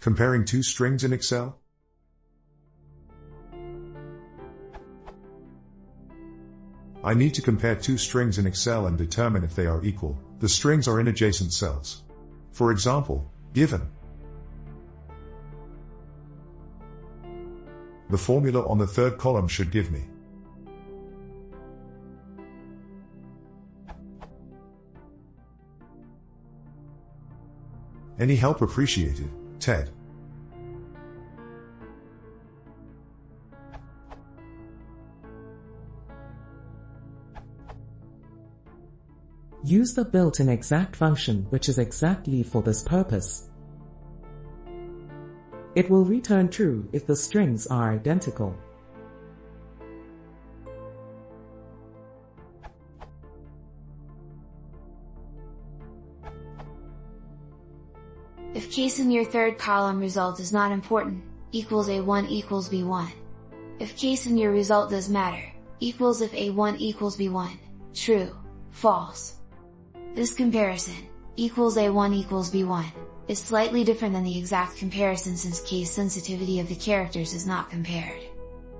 Comparing two strings in Excel? I need to compare two strings in Excel and determine if they are equal. The strings are in adjacent cells. For example, given. The formula on the third column should give me any help appreciated, Ted. Use the built-in exact function, which is exactly for this purpose. It will return true if the strings are identical. If case in your third column result is not important, equals A1 equals B1. If case in your result does matter, equals if A1 equals B1, true, false. This comparison, equals A1 equals B1, is slightly different than the exact comparison since case sensitivity of the characters is not compared.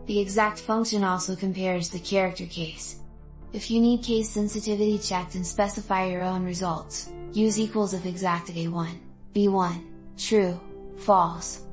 The exact function also compares the character case. If you need case sensitivity checked and specify your own results, use equals if exact A1, B1, true, false.